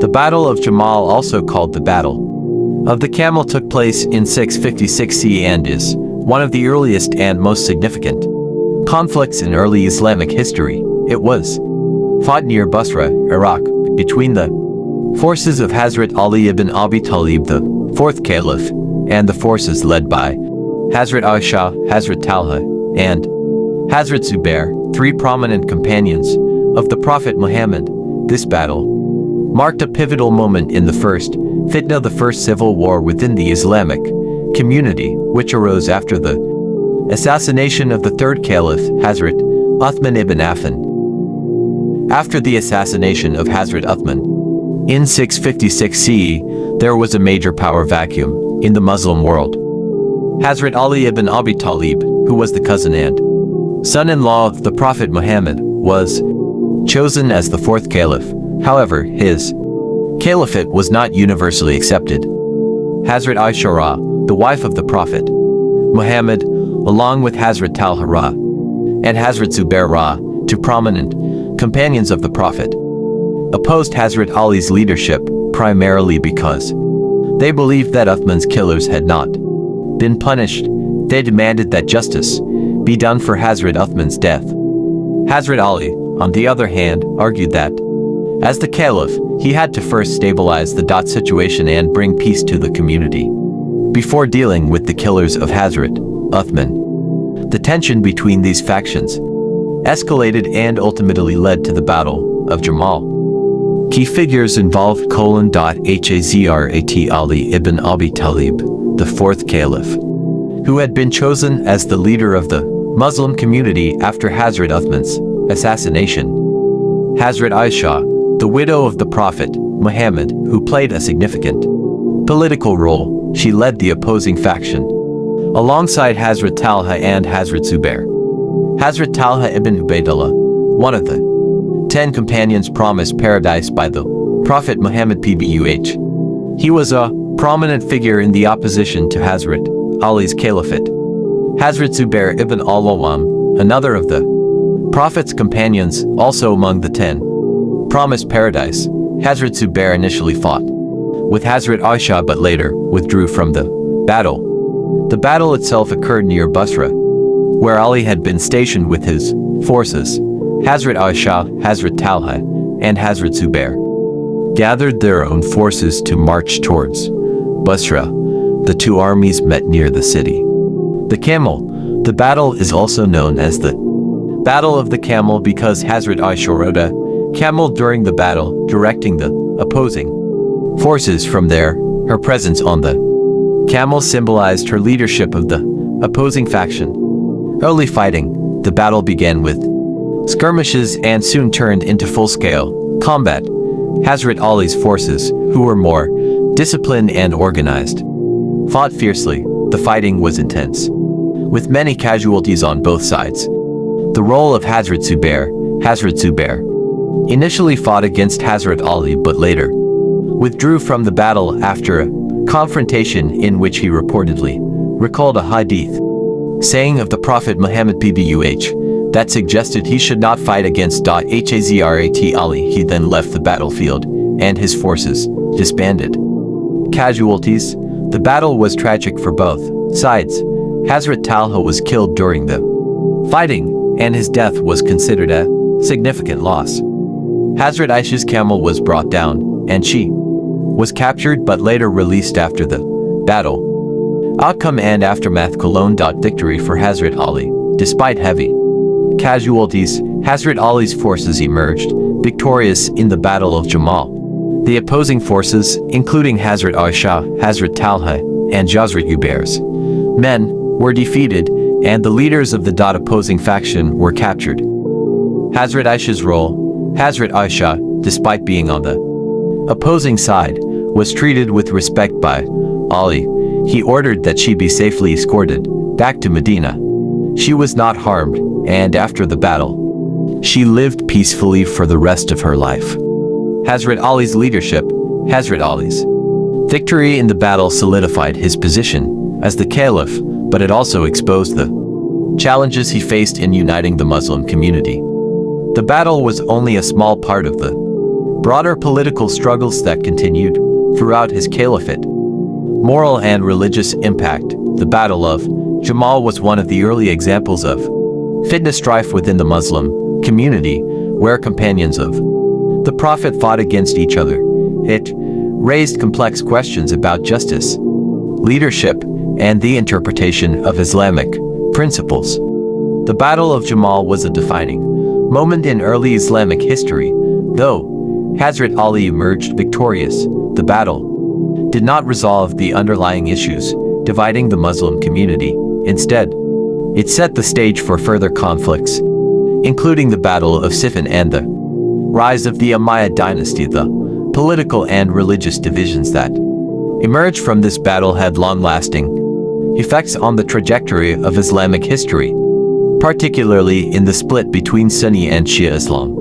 The Battle of Jamal, also called the Battle of the Camel, took place in 656 CE and is one of the earliest and most significant conflicts in early Islamic history. It was fought near Basra, Iraq, between the forces of Hazrat Ali ibn Abi Talib, the fourth caliph, and the forces led by Hazrat Aisha, Hazrat Talhah, and Hazrat Zubair, three prominent companions of the Prophet Muhammad. This battle marked a pivotal moment in the first fitna, the first civil war within the Islamic community, which arose after the assassination of the third caliph, Hazrat Uthman ibn Affan. After the assassination of Hazrat Uthman in 656 CE, there was a major power vacuum in the Muslim world. Hazrat Ali ibn Abi Talib, who was the cousin and son-in-law of the Prophet Muhammad, was chosen as the fourth caliph. However, his caliphate was not universally accepted. Hazrat Aisha, the wife of the Prophet Muhammad, along with Hazrat Talhah and Hazrat Zubair, two prominent companions of the Prophet, opposed Hazrat Ali's leadership primarily because they believed that Uthman's killers had not been punished. They demanded that justice be done for Hazrat Uthman's death. Hazrat Ali, on the other hand, argued that as the caliph, he had to first stabilize the situation and bring peace to the community before dealing with the killers of Hazrat Uthman. The tension between these factions escalated and ultimately led to the Battle of Jamal. Key figures involved: Hazrat Ali ibn Abi Talib, the fourth caliph, who had been chosen as the leader of the Muslim community after Hazrat Uthman's assassination. Hazrat Aisha, the widow of the Prophet Muhammad, who played a significant political role. She led the opposing faction alongside Hazrat Talhah and Hazrat Zubair. Hazrat Talhah ibn Ubaidullah, one of the 10 companions promised paradise by the Prophet Muhammad pbuh. He was a prominent figure in the opposition to Hazrat Ali's caliphate. Hazrat Zubair ibn al-Awwam, another of the Prophet's companions, also among the 10 promised paradise. Hazrat Zubair initially fought with Hazrat Aisha but later withdrew from the battle. The battle itself occurred near Basra, where Ali had been stationed with his forces. Hazrat Aisha, Hazrat Talhah, and Hazrat Zubair gathered their own forces to march towards Basra. The two armies met near the city. The Camel. The battle is also known as the Battle of the Camel because Hazrat Aisha rode a camel during the battle, directing the opposing forces from there. Her presence on the camel symbolized her leadership of the opposing faction. Early fighting. The battle began with skirmishes and soon turned into full-scale combat. Hazrat Ali's forces, who were more disciplined and organized, fought fiercely. The fighting was intense, with many casualties on both sides. The role of Hazrat Zubair initially fought against Hazrat Ali but later withdrew from the battle after a confrontation in which he reportedly recalled a hadith saying of the Prophet Muhammad pbuh that suggested he should not fight against Hazrat Ali. He then left the battlefield and his forces disbanded. Casualties. The battle was tragic for both sides. Hazrat Talhah was killed during the fighting, and his death was considered a significant loss. Hazrat Aisha's camel was brought down, and she was captured but later released after the battle. Outcome and aftermath: victory for Hazrat Ali. Despite heavy casualties, Hazrat Ali's forces emerged victorious in the Battle of Jamal. The opposing forces, including Hazrat Aisha, Hazrat Talhah, and Hazrat Zubair's men, were defeated, and the leaders of the opposing faction were captured. Hazrat Aisha's role. Hazrat Aisha, despite being on the opposing side, was treated with respect by Ali. He ordered that she be safely escorted back to Medina. She was not harmed, and after the battle, she lived peacefully for the rest of her life. Hazrat Ali's leadership. Hazrat Ali's victory in the battle solidified his position as the caliph, but it also exposed the challenges he faced in uniting the Muslim community. The battle was only a small part of the broader political struggles that continued throughout his caliphate. Moral and religious impact. The Battle of Jamal was one of the early examples of fitna strife within the Muslim community, where companions of the Prophet fought against each other. It raised complex questions about justice, leadership, and the interpretation of Islamic principles. The Battle of Jamal was a defining moment in early Islamic history. Though Hazrat Ali emerged victorious, the battle did not resolve the underlying issues dividing the Muslim community. Instead, it set the stage for further conflicts, including the Battle of Siffin and the rise of the Umayyad dynasty. The political and religious divisions that emerged from this battle had long-lasting effects on the trajectory of Islamic history, particularly in the split between Sunni and Shia Islam.